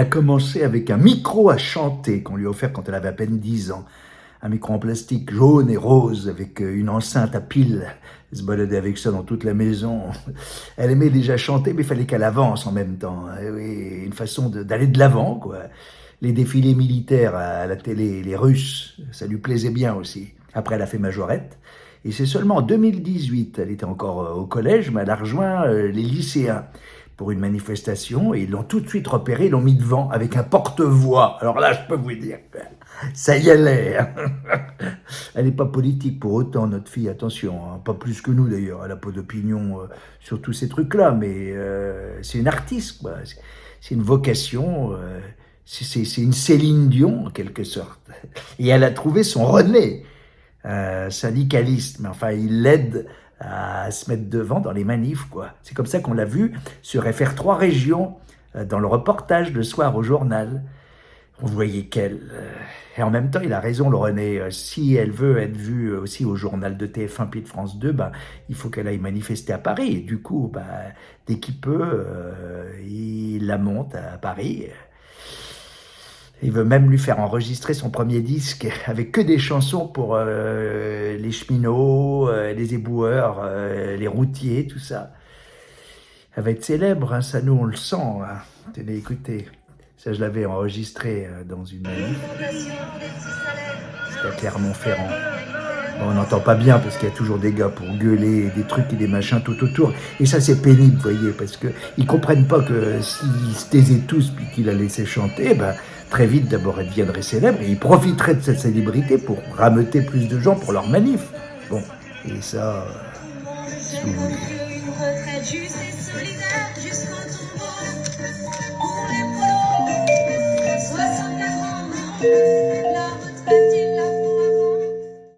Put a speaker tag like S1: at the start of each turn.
S1: a commencé avec un micro à chanter qu'on lui a offert quand elle avait à peine 10 ans. Un micro en plastique jaune et rose avec une enceinte à pile. Elle se baladait avec ça dans toute la maison. Elle aimait déjà chanter, mais il fallait qu'elle avance en même temps. Et oui, une façon d'aller de l'avant, quoi. Les défilés militaires à la télé, les Russes, ça lui plaisait bien aussi. Après, elle a fait majorette. Et c'est seulement en 2018, elle était encore au collège, mais elle a rejoint les lycéens pour une manifestation et ils l'ont tout de suite repéré, ils l'ont mis devant avec un porte-voix. Alors là, je peux vous dire, ça y allait. Elle n'est pas politique pour autant, notre fille, attention, hein, pas plus que nous d'ailleurs. Elle n'a pas d'opinion sur tous ces trucs-là, mais c'est une artiste, quoi. C'est une vocation, c'est une Céline Dion en quelque sorte. Et elle a trouvé son René, syndicaliste, mais enfin il l'aide à se mettre devant dans les manifs, quoi. C'est comme ça qu'on l'a vu sur FR3 Région, dans le reportage de soir au journal. On voyait qu'elle... et en même temps, il a raison, le René. Si elle veut être vue aussi au journal de TF1 puis de France 2, ben, il faut qu'elle aille manifester à Paris. Et du coup, ben, dès qu'il peut, il la monte à Paris. Il veut même lui faire enregistrer son premier disque avec que des chansons pour les cheminots, les éboueurs, les routiers, tout ça. Elle va être célèbre, hein, ça nous on le sent. Hein. Tenez, écoutez, ça je l'avais enregistré dans une manif. C'était à Clermont-Ferrand. Bon, on n'entend pas bien parce qu'il y a toujours des gars pour gueuler, des trucs et des machins tout autour. Et ça c'est pénible, vous voyez, parce qu'ils comprennent pas que s'ils se taisaient tous puis qu'il la laissait chanter, ben, très vite d'abord elle deviendrait célèbre et ils profiteraient de cette célébrité pour rameuter plus de gens pour leur manif. Bon, et ça, si vous voulez. Juste et solidaire jusqu'au tombeau pour les prolos, 64 ans.